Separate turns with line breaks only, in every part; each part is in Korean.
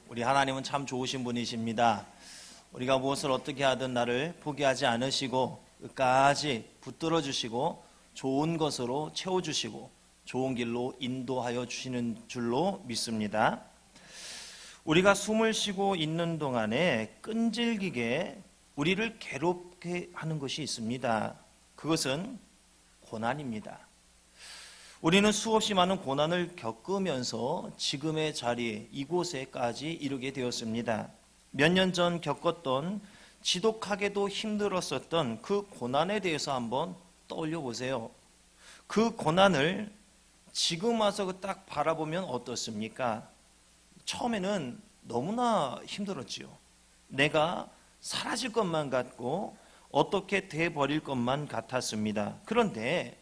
우리 하나님은 참 좋으신 분이십니다. 우리가 무엇을 어떻게 하든 나를 포기하지 않으시고 끝까지 붙들어 주시고 좋은 것으로 채워주시고 좋은 길로 인도하여 주시는 줄로 믿습니다. 우리가 숨을 쉬고 있는 동안에 끈질기게 우리를 괴롭게 하는 것이 있습니다. 그것은 고난입니다. 우리는 수없이 많은 고난을 겪으면서 지금의 자리, 이곳에까지 이르게 되었습니다. 몇 년 전 겪었던 지독하게도 힘들었었던 그 고난에 대해서 한번 떠올려 보세요. 그 고난을 지금 와서 딱 바라보면 어떻습니까? 처음에는 너무나 힘들었지요. 내가 사라질 것만 같고 어떻게 돼버릴 것만 같았습니다. 그런데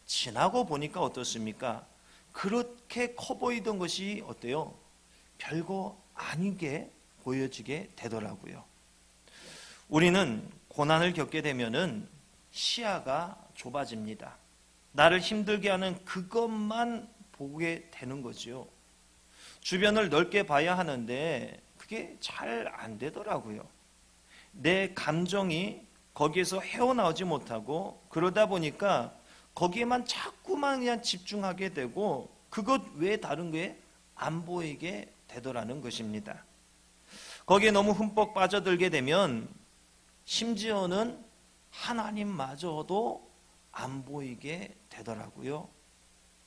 지나고 보니까 어떻습니까? 그렇게 커 보이던 것이 어때요? 별거 아니게 보여지게 되더라고요. 우리는 고난을 겪게 되면은 시야가 좁아집니다. 나를 힘들게 하는 그것만 보게 되는 거죠. 주변을 넓게 봐야 하는데 그게 잘 안 되더라고요. 내 감정이 거기에서 헤어나오지 못하고 그러다 보니까 거기에만 자꾸만 그냥 집중하게 되고 그것 외에 다른 게 안 보이게 되더라는 것입니다. 거기에 너무 흠뻑 빠져들게 되면 심지어는 하나님마저도 안 보이게 되더라고요.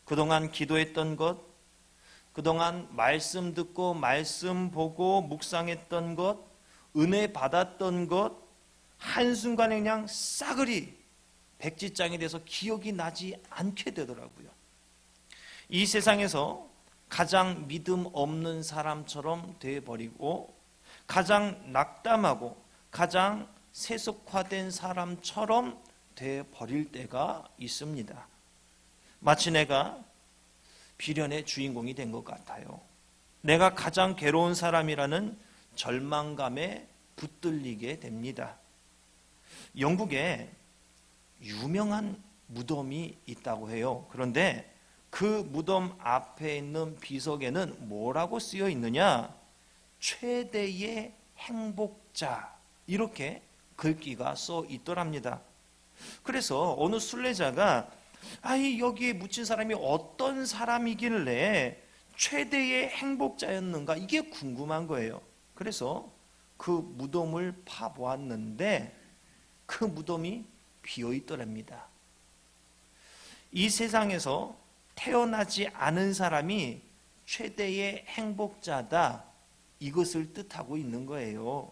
그동안 기도했던 것, 그동안 말씀 듣고 말씀 보고 묵상했던 것, 은혜 받았던 것, 한순간에 그냥 싸그리 백지장이 돼서 기억이 나지 않게 되더라고요. 이 세상에서 가장 믿음 없는 사람처럼 되어버리고 가장 낙담하고 가장 세속화된 사람처럼 되어버릴 때가 있습니다. 마치 내가 비련의 주인공이 된 것 같아요. 내가 가장 괴로운 사람이라는 절망감에 붙들리게 됩니다. 영국에 유명한 무덤이 있다고 해요. 그런데 그 무덤 앞에 있는 비석에는 뭐라고 쓰여 있느냐? 최대의 행복자, 이렇게 글귀가 써 있더랍니다. 그래서 어느 순례자가 여기에 묻힌 사람이 어떤 사람이길래 최대의 행복자였는가, 이게 궁금한 거예요. 그래서 그 무덤을 파보았는데 그 무덤이 비어 있더랍니다. 이 세상에서 태어나지 않은 사람이 최대의 행복자다, 이것을 뜻하고 있는 거예요.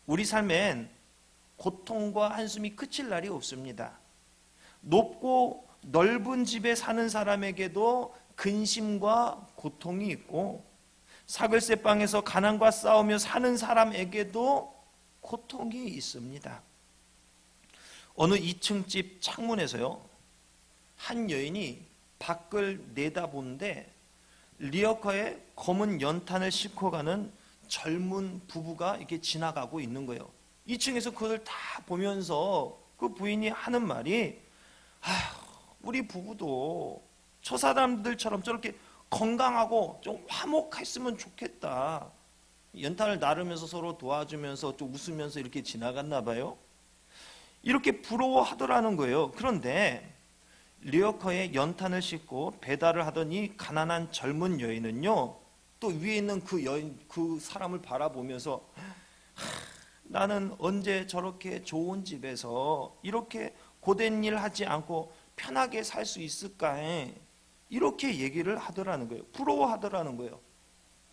우리 삶엔 고통과 한숨이 그칠 날이 없습니다. 높고 넓은 집에 사는 사람에게도 근심과 고통이 있고 사글세방에서 가난과 싸우며 사는 사람에게도 고통이 있습니다. 어느 2층 집 창문에서요, 한 여인이 밖을 내다보는데 리어카에 검은 연탄을 싣고 가는 젊은 부부가 이렇게 지나가고 있는 거예요. 2층에서 그걸 다 보면서 그 부인이 하는 말이, 우리 부부도 저 사람들처럼 저렇게 건강하고 좀 화목했으면 좋겠다. 연탄을 나르면서 서로 도와주면서 좀 웃으면서 이렇게 지나갔나 봐요. 이렇게 부러워하더라는 거예요. 그런데 리어커에 연탄을 싣고 배달을 하던 이 가난한 젊은 여인은요, 또 위에 있는 그 여인, 그 사람을 바라보면서 나는 언제 저렇게 좋은 집에서 이렇게 고된 일 하지 않고 편하게 살 수 있을까, 이렇게 얘기를 하더라는 거예요. 부러워하더라는 거예요.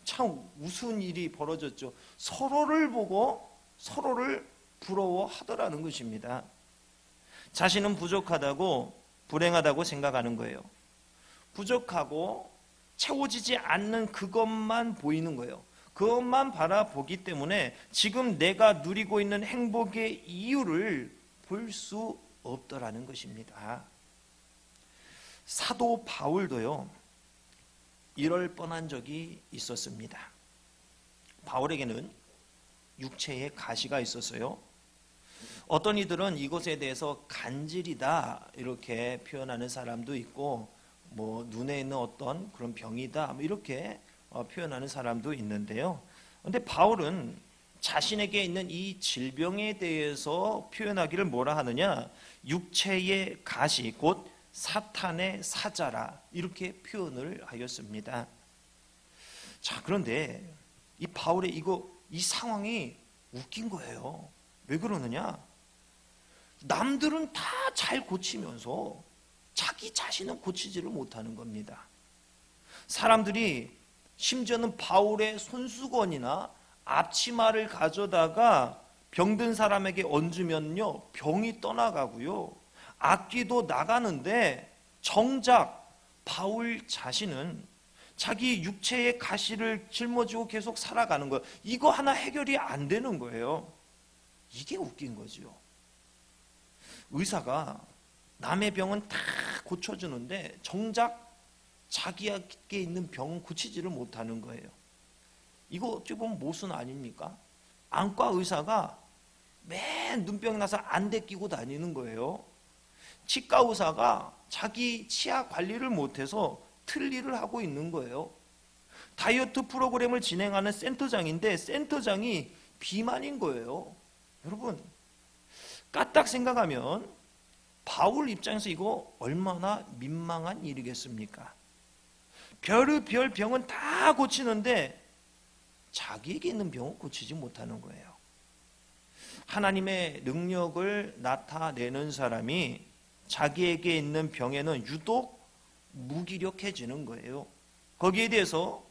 참 무슨 일이 벌어졌죠. 서로를 보고 서로를 부러워하더라는 것입니다. 자신은 부족하다고, 불행하다고 생각하는 거예요. 부족하고 채워지지 않는 그것만 보이는 거예요. 그것만 바라보기 때문에 지금 내가 누리고 있는 행복의 이유를 볼 수 없더라는 것입니다. 사도 바울도요, 이럴 뻔한 적이 있었습니다. 바울에게는 육체에 가시가 있었어요. 어떤 이들은 이것에 대해서 간질이다 이렇게 표현하는 사람도 있고, 눈에 있는 어떤 그런 병이다 이렇게 표현하는 사람도 있는데요. 근데 바울은 자신에게 있는 이 질병에 대해서 표현하기를 뭐라 하느냐? 육체의 가시 곧 사탄의 사자라 이렇게 표현을 하였습니다. 자, 그런데 이 바울의 이 상황이 웃긴 거예요. 왜 그러느냐? 남들은 다 잘 고치면서 자기 자신은 고치지를 못하는 겁니다. 사람들이 심지어는 바울의 손수건이나 앞치마를 가져다가 병든 사람에게 얹으면요 병이 떠나가고요 악기도 나가는데 정작 바울 자신은 자기 육체의 가시를 짊어지고 계속 살아가는 거예요. 이거 하나 해결이 안 되는 거예요. 이게 웃긴 거죠. 의사가 남의 병은 다 고쳐주는데 정작 자기에게 있는 병은 고치지를 못하는 거예요. 이거 어찌 보면 모순 아닙니까? 안과 의사가 맨 눈병 나서 안대 끼고 다니는 거예요. 치과 의사가 자기 치아 관리를 못해서 틀니를 하고 있는 거예요. 다이어트 프로그램을 진행하는 센터장인데 센터장이 비만인 거예요. 여러분 까딱 생각하면 바울 입장에서 이거 얼마나 민망한 일이겠습니까? 별의별 병은 다 고치는데 자기에게 있는 병은 고치지 못하는 거예요. 하나님의 능력을 나타내는 사람이 자기에게 있는 병에는 유독 무기력해지는 거예요. 거기에 대해서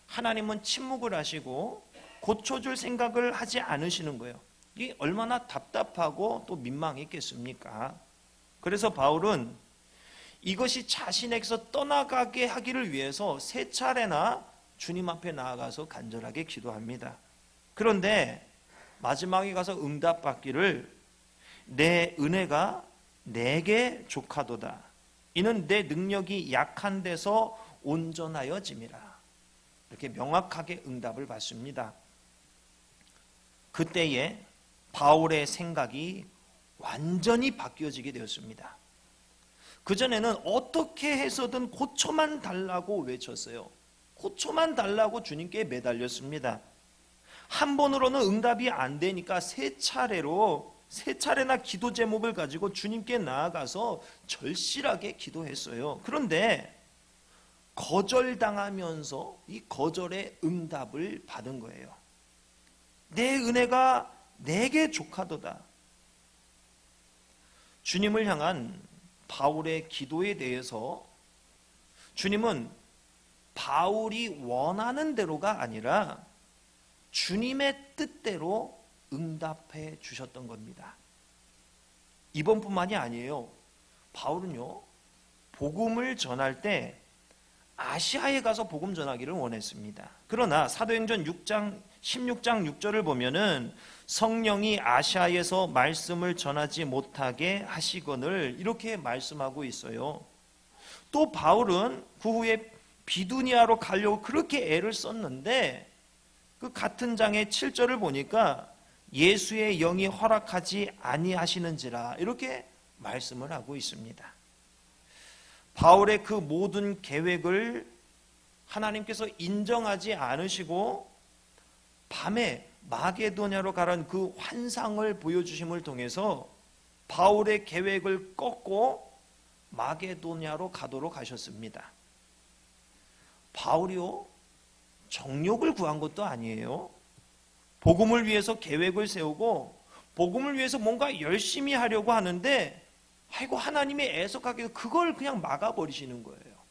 하나님은 침묵을 하시고 고쳐줄 생각을 하지 않으시는 거예요. 이게 얼마나 답답하고 또 민망했겠습니까? 그래서 바울은 이것이 자신에게서 떠나가게 하기를 위해서 세 차례나 주님 앞에 나아가서 간절하게 기도합니다. 그런데 마지막에 가서 응답받기를 내 은혜가 내게 족하도다. 이는 내 능력이 약한 데서 온전하여짐이라. 이렇게 명확하게 응답을 받습니다. 그때에 바울의 생각이 완전히 바뀌어지게 되었습니다. 그전에는 어떻게 해서든 고쳐만 달라고 외쳤어요. 고쳐만 달라고 주님께 매달렸습니다. 한 번으로는 응답이 안 되니까 세 차례나 기도 제목을 가지고 주님께 나아가서 절실하게 기도했어요. 그런데 거절당하면서 이 거절의 응답을 받은 거예요. 내 은혜가 내게 족하도다. 주님을 향한 바울의 기도에 대해서 주님은 바울이 원하는 대로가 아니라 주님의 뜻대로 응답해 주셨던 겁니다. 이번뿐만이 아니에요. 바울은요, 복음을 전할 때 아시아에 가서 복음 전하기를 원했습니다. 그러나 사도행전 16장 6절을 보면은 성령이 아시아에서 말씀을 전하지 못하게 하시거늘 이렇게 말씀하고 있어요. 또 바울은 그 후에 비두니아로 가려고 그렇게 애를 썼는데 그 같은 장의 7절을 보니까 예수의 영이 허락하지 아니하시는지라 이렇게 말씀을 하고 있습니다. 바울의 그 모든 계획을 하나님께서 인정하지 않으시고 밤에 마게도냐로 가라는 그 환상을 보여주심을 통해서 바울의 계획을 꺾고 마게도냐로 가도록 하셨습니다. 바울이요, 정욕을 구한 것도 아니에요. 복음을 위해서 계획을 세우고 복음을 위해서 뭔가 열심히 하려고 하는데 아이고 하나님이 애석하게 그걸 그냥 막아버리시는 거예요.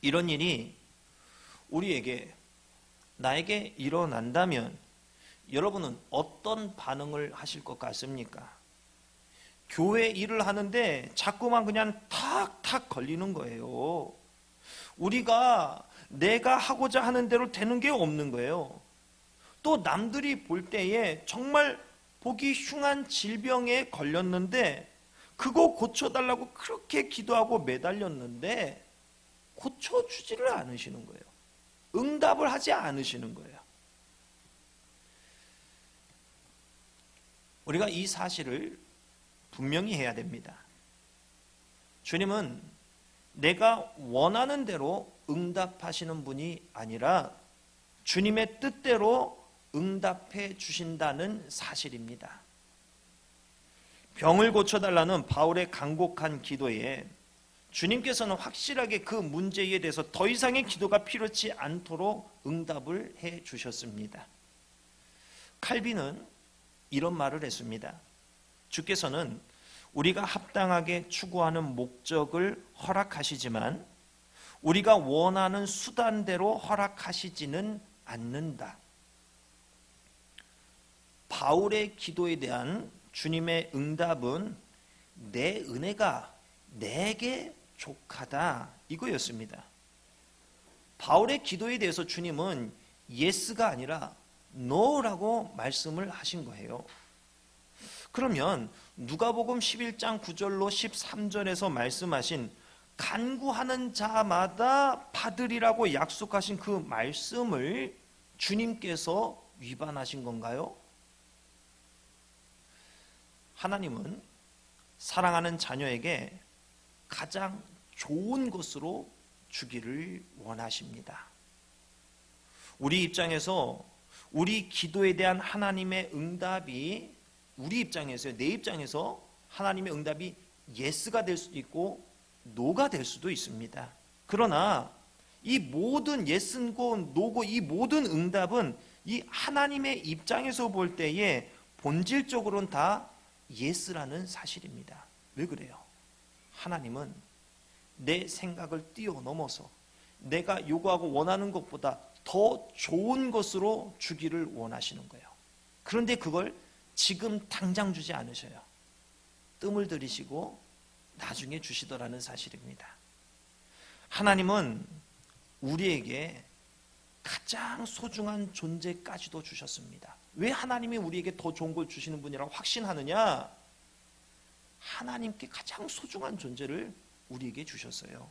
이런 일이 우리에게 나에게 일어난다면 여러분은 어떤 반응을 하실 것 같습니까? 교회 일을 하는데 자꾸만 그냥 탁탁 걸리는 거예요. 우리가 내가 하고자 하는 대로 되는 게 없는 거예요. 또 남들이 볼 때에 정말 보기 흉한 질병에 걸렸는데 그거 고쳐달라고 그렇게 기도하고 매달렸는데 고쳐주지를 않으시는 거예요. 응답을 하지 않으시는 거예요. 우리가 이 사실을 분명히 해야 됩니다. 주님은 내가 원하는 대로 응답하시는 분이 아니라 주님의 뜻대로 응답해 주신다는 사실입니다. 병을 고쳐달라는 바울의 간곡한 기도에 주님께서는 확실하게 그 문제에 대해서 더 이상의 기도가 필요치 않도록 응답을 해 주셨습니다. 칼빈은 이런 말을 했습니다. 주께서는 우리가 합당하게 추구하는 목적을 허락하시지만 우리가 원하는 수단대로 허락하시지는 않는다. 바울의 기도에 대한 주님의 응답은 내 은혜가 내게 족하다 이거였습니다. 바울의 기도에 대해서 주님은 예스가 아니라 노라고 말씀을 하신 거예요. 그러면 누가복음 11장 9절로 13절에서 말씀하신 간구하는 자마다 받으리라고 약속하신 그 말씀을 주님께서 위반하신 건가요? 하나님은 사랑하는 자녀에게 가장 좋은 것으로 주기를 원하십니다. 우리 입장에서 우리 기도에 대한 하나님의 응답이 우리 입장에서 내 입장에서 하나님의 응답이 예스가 될 수도 있고 노가 될 수도 있습니다. 그러나 이 모든 예스고 노고 이 모든 응답은 이 하나님의 입장에서 볼 때에 본질적으로는 다 예스라는 사실입니다. 왜 그래요? 하나님은 내 생각을 뛰어넘어서 내가 요구하고 원하는 것보다 더 좋은 것으로 주기를 원하시는 거예요. 그런데 그걸 지금 당장 주지 않으셔요. 뜸을 들이시고 나중에 주시더라는 사실입니다. 하나님은 우리에게 가장 소중한 존재까지도 주셨습니다. 왜 하나님이 우리에게 더 좋은 걸 주시는 분이라고 확신하느냐? 하나님께 가장 소중한 존재를 우리에게 주셨어요.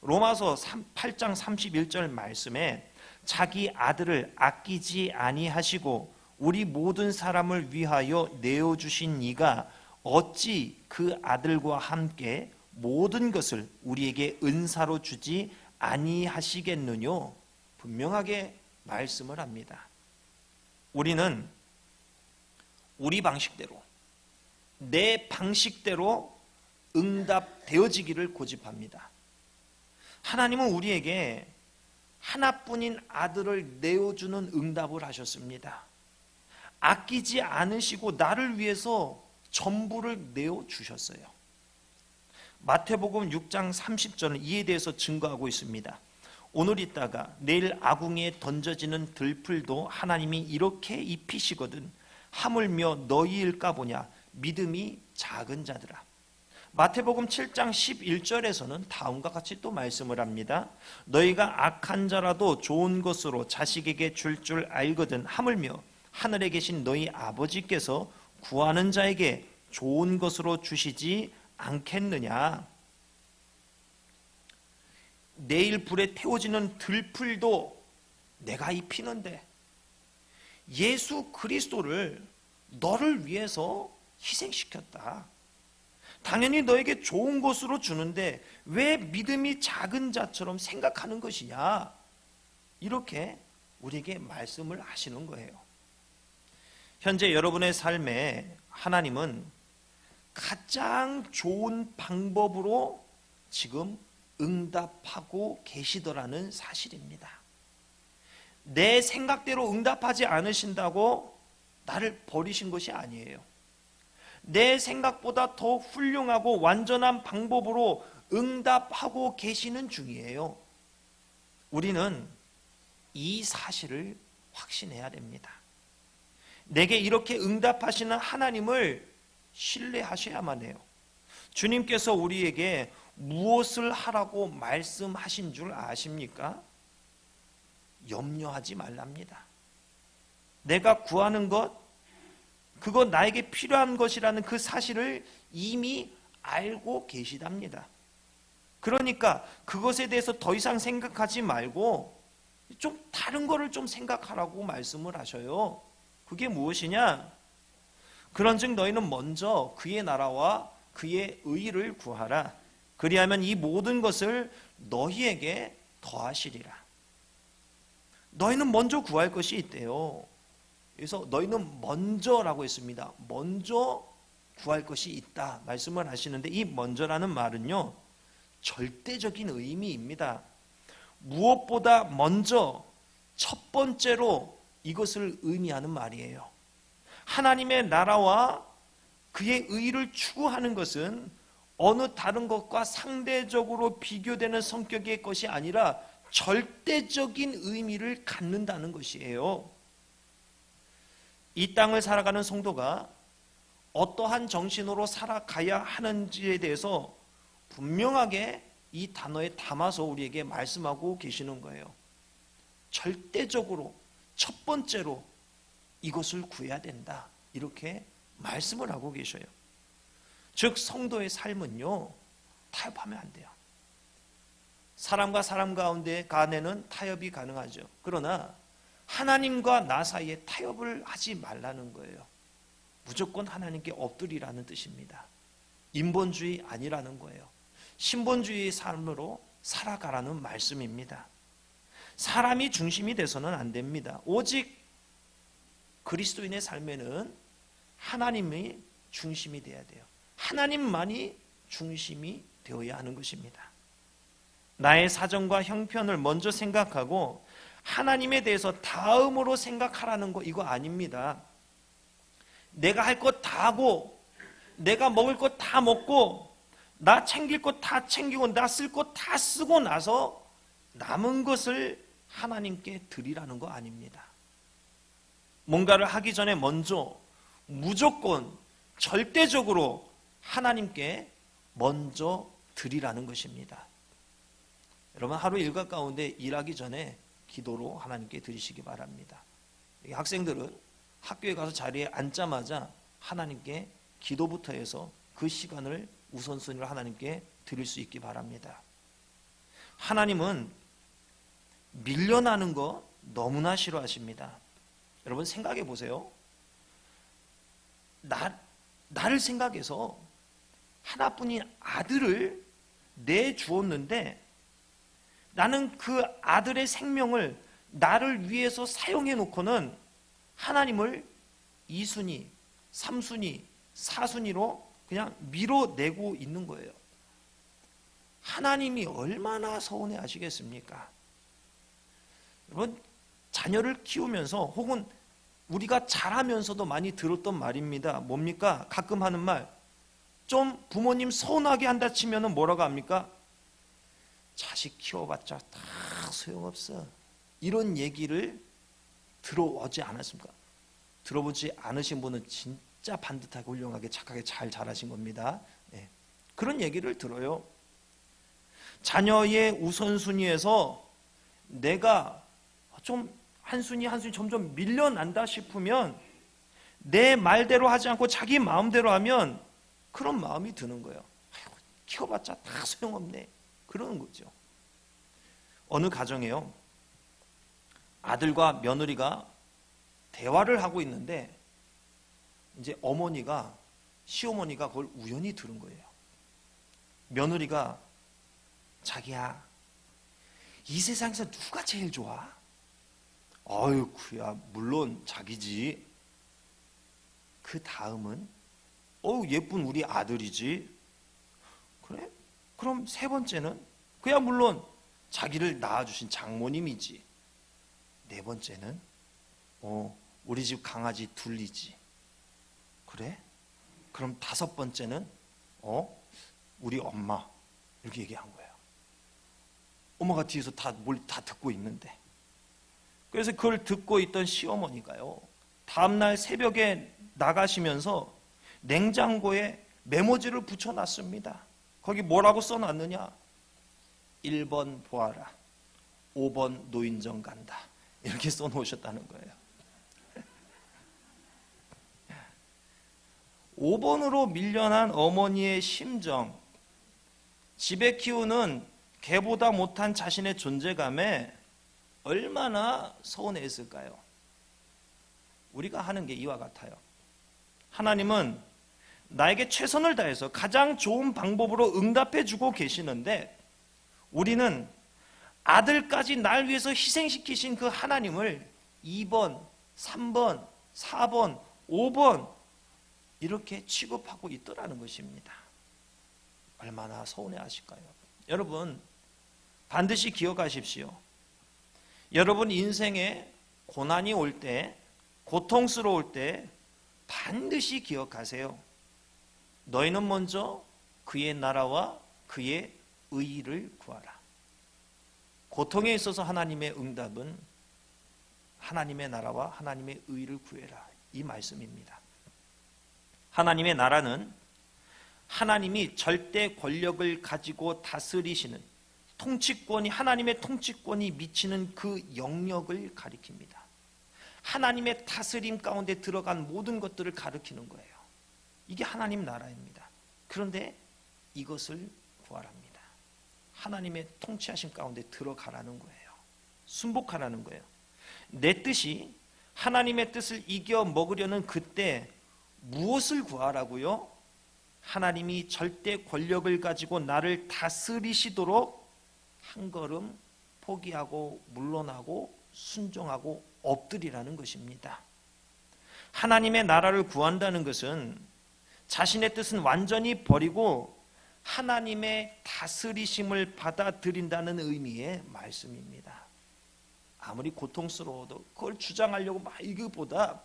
로마서 8장 31절 말씀에 자기 아들을 아끼지 아니하시고 우리 모든 사람을 위하여 내어주신 이가 어찌 그 아들과 함께 모든 것을 우리에게 은사로 주지 아니하시겠느뇨? 분명하게 말씀을 합니다. 우리는 우리 방식대로 내 방식대로 응답되어지기를 고집합니다. 하나님은 우리에게 하나뿐인 아들을 내어주는 응답을 하셨습니다. 아끼지 않으시고 나를 위해서 전부를 내어주셨어요. 마태복음 6장 30절은 이에 대해서 증거하고 있습니다. 오늘 있다가 내일 아궁이에 던져지는 들풀도 하나님이 이렇게 입히시거든 하물며 너희일까 보냐 믿음이 작은 자들아. 마태복음 7장 11절에서는 다음과 같이 또 말씀을 합니다. 너희가 악한 자라도 좋은 것으로 자식에게 줄 알거든 하물며 하늘에 계신 너희 아버지께서 구하는 자에게 좋은 것으로 주시지 않겠느냐. 내일 불에 태워지는 들풀도 내가 입히는데 예수 그리스도를 너를 위해서 희생시켰다. 당연히 너에게 좋은 것으로 주는데 왜 믿음이 작은 자처럼 생각하는 것이냐? 이렇게 우리에게 말씀을 하시는 거예요. 현재 여러분의 삶에 하나님은 가장 좋은 방법으로 지금 응답하고 계시더라는 사실입니다. 내 생각대로 응답하지 않으신다고 나를 버리신 것이 아니에요. 내 생각보다 더 훌륭하고 완전한 방법으로 응답하고 계시는 중이에요. 우리는 이 사실을 확신해야 됩니다. 내게 이렇게 응답하시는 하나님을 신뢰하셔야만 해요. 주님께서 우리에게 무엇을 하라고 말씀하신 줄 아십니까? 염려하지 말랍니다. 내가 구하는 것, 그거 나에게 필요한 것이라는 그 사실을 이미 알고 계시답니다. 그러니까 그것에 대해서 더 이상 생각하지 말고 좀 다른 거를 좀 생각하라고 말씀을 하셔요. 그게 무엇이냐? 그런즉 너희는 먼저 그의 나라와 그의 의를 구하라. 그리하면 이 모든 것을 너희에게 더하시리라. 너희는 먼저 구할 것이 있대요. 그래서 너희는 먼저라고 했습니다. 먼저 구할 것이 있다 말씀을 하시는데, 이 먼저라는 말은요, 절대적인 의미입니다. 무엇보다 먼저, 첫 번째로 이것을 의미하는 말이에요. 하나님의 나라와 그의 의를 추구하는 것은 어느 다른 것과 상대적으로 비교되는 성격의 것이 아니라 절대적인 의미를 갖는다는 것이에요. 이 땅을 살아가는 성도가 어떠한 정신으로 살아가야 하는지에 대해서 분명하게 이 단어에 담아서 우리에게 말씀하고 계시는 거예요. 절대적으로, 첫 번째로 이것을 구해야 된다, 이렇게 말씀을 하고 계셔요. 즉 성도의 삶은요, 타협하면 안 돼요. 사람과 사람 간에는 타협이 가능하죠. 그러나 하나님과 나 사이에 타협을 하지 말라는 거예요. 무조건 하나님께 엎드리라는 뜻입니다. 인본주의 아니라는 거예요. 신본주의의 삶으로 살아가라는 말씀입니다. 사람이 중심이 돼서는 안 됩니다. 오직 그리스도인의 삶에는 하나님이 중심이 돼야 돼요. 하나님만이 중심이 되어야 하는 것입니다. 나의 사정과 형편을 먼저 생각하고 하나님에 대해서 다음으로 생각하라는 거, 이거 아닙니다. 내가 할 것 다 하고, 내가 먹을 것 다 먹고, 나 챙길 것 다 챙기고, 나 쓸 것 다 쓰고 나서 남은 것을 하나님께 드리라는 거 아닙니다. 뭔가를 하기 전에 먼저 무조건 절대적으로 하나님께 먼저 드리라는 것입니다. 여러분, 하루 일과 가운데 일하기 전에 기도로 하나님께 드리시기 바랍니다. 학생들은 학교에 가서 자리에 앉자마자 하나님께 기도부터 해서 그 시간을 우선순위로 하나님께 드릴 수 있기 바랍니다. 하나님은 밀려나는 거 너무나 싫어하십니다. 여러분 생각해 보세요. 나를 생각해서 하나뿐인 아들을 내주었는데, 나는 그 아들의 생명을 나를 위해서 사용해 놓고는 하나님을 2순위, 3순위, 4순위로 그냥 밀어내고 있는 거예요. 하나님이 얼마나 서운해 하시겠습니까? 여러분, 자녀를 키우면서 혹은 우리가 자라면서도 많이 들었던 말입니다. 뭡니까? 가끔 하는 말, 좀 부모님 서운하게 한다 치면은 뭐라고 합니까? 자식 키워봤자 다 소용없어. 이런 얘기를 들어오지 않았습니까? 들어보지 않으신 분은 진짜 반듯하게 훌륭하게 착하게 잘 자라신 겁니다. 네. 그런 얘기를 들어요. 자녀의 우선순위에서 내가 좀 한 순위 한 순위 점점 밀려난다 싶으면 내 말대로 하지 않고 자기 마음대로 하면 그런 마음이 드는 거예요. 아이고, 키워봤자 다 소용없네, 그러는 거죠. 어느 가정에요, 아들과 며느리가 대화를 하고 있는데 이제 시어머니가 그걸 우연히 들은 거예요. 며느리가, 자기야, 이 세상에서 누가 제일 좋아? 아유쿠야, 물론 자기지. 그 다음은 예쁜 우리 아들이지. 그래? 그럼 세 번째는? 그야 물론 자기를 낳아주신 장모님이지. 네 번째는? 우리 집 강아지 둘리지. 그래? 그럼 다섯 번째는? 우리 엄마. 이렇게 얘기한 거예요. 엄마가 뒤에서 뭘 다 듣고 있는데. 그래서 그걸 듣고 있던 시어머니가요, 다음날 새벽에 나가시면서 냉장고에 메모지를 붙여놨습니다. 거기 뭐라고 써놨느냐? 1번 보아라, 5번 노인정 간다, 이렇게 써놓으셨다는 거예요. 5번으로 밀려난 어머니의 심정, 집에 키우는 개보다 못한 자신의 존재감에 얼마나 서운했을까요? 우리가 하는 게 이와 같아요. 하나님은 나에게 최선을 다해서 가장 좋은 방법으로 응답해 주고 계시는데, 우리는 아들까지 날 위해서 희생시키신 그 하나님을 2번, 3번, 4번, 5번 이렇게 취급하고 있더라는 것입니다. 얼마나 서운해하실까요? 여러분, 반드시 기억하십시오. 여러분 인생에 고난이 올 때, 고통스러울 때 반드시 기억하세요. 너희는 먼저 그의 나라와 그의 의의를 구하라. 고통에 있어서 하나님의 응답은 하나님의 나라와 하나님의 의의를 구해라, 이 말씀입니다. 하나님의 나라는 하나님이 절대 권력을 가지고 다스리시는 통치권이, 하나님의 통치권이 미치는 그 영역을 가리킵니다. 하나님의 다스림 가운데 들어간 모든 것들을 가리키는 거예요. 이게 하나님 나라입니다. 그런데 이것을 구하랍니다. 하나님의 통치하심 가운데 들어가라는 거예요. 순복하라는 거예요. 내 뜻이 하나님의 뜻을 이겨 먹으려는 그때 무엇을 구하라고요? 하나님이 절대 권력을 가지고 나를 다스리시도록 한 걸음 포기하고 물러나고 순종하고 엎드리라는 것입니다. 하나님의 나라를 구한다는 것은 자신의 뜻은 완전히 버리고 하나님의 다스리심을 받아들인다는 의미의 말씀입니다. 아무리 고통스러워도 그걸 주장하려고 막 이거보다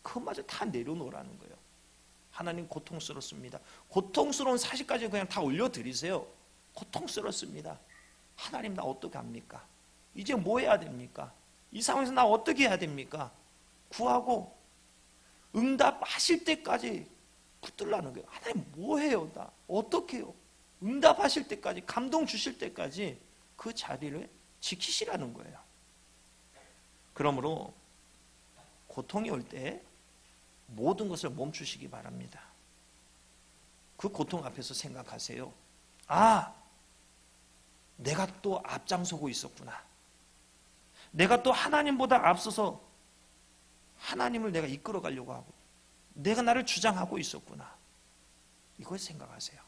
그것마저 다 내려놓으라는 거예요. 하나님 고통스럽습니다. 고통스러운 사실까지 그냥 다 올려드리세요. 고통스럽습니다. 하나님 나 어떻게 합니까? 이제 뭐 해야 됩니까? 이 상황에서 나 어떻게 해야 됩니까? 구하고 응답하실 때까지 붙들라는 거예요. 하나님 뭐 해요? 나 어떻게 해요? 응답하실 때까지, 감동 주실 때까지 그 자리를 지키시라는 거예요. 그러므로 고통이 올 때 모든 것을 멈추시기 바랍니다. 그 고통 앞에서 생각하세요. 아, 내가 또 앞장서고 있었구나. 내가 또 하나님보다 앞서서 하나님을 내가 이끌어 가려고 하고 내가 나를 주장하고 있었구나. 이걸 생각하세요.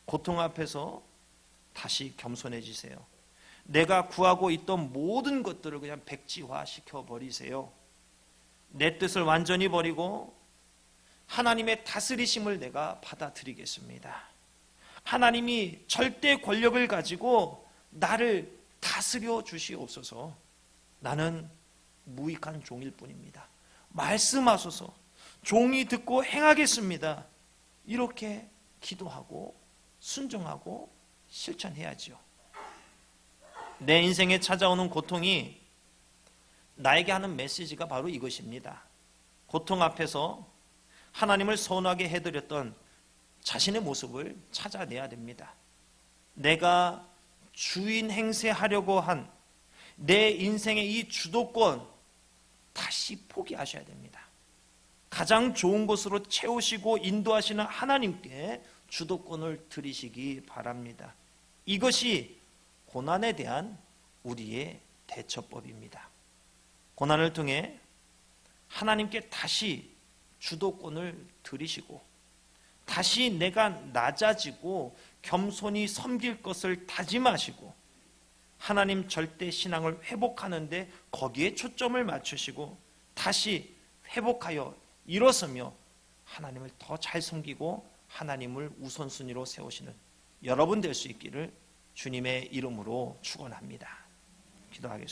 고통 앞에서 다시 겸손해지세요. 내가 구하고 있던 모든 것들을 그냥 백지화 시켜버리세요. 내 뜻을 완전히 버리고 하나님의 다스리심을 내가 받아들이겠습니다. 하나님이 절대 권력을 가지고 나를 다스려 주시옵소서. 나는 무익한 종일 뿐입니다. 말씀하소서. 종이 듣고 행하겠습니다. 이렇게 기도하고 순종하고 실천해야지요. 내 인생에 찾아오는 고통이 나에게 하는 메시지가 바로 이것입니다. 고통 앞에서 하나님을 서운하게 해드렸던 자신의 모습을 찾아내야 됩니다. 내가 주인 행세하려고 한 내 인생의 이 주도권 다시 포기하셔야 됩니다. 가장 좋은 곳으로 채우시고 인도하시는 하나님께 주도권을 드리시기 바랍니다. 이것이 고난에 대한 우리의 대처법입니다. 고난을 통해 하나님께 다시 주도권을 드리시고 다시 내가 낮아지고 겸손히 섬길 것을 다짐하시고 하나님 절대 신앙을 회복하는데 거기에 초점을 맞추시고 다시 회복하여 일어서며 하나님을 더 잘 섬기고 하나님을 우선순위로 세우시는 여러분 될 수 있기를 주님의 이름으로 축원합니다. 기도하겠습니다.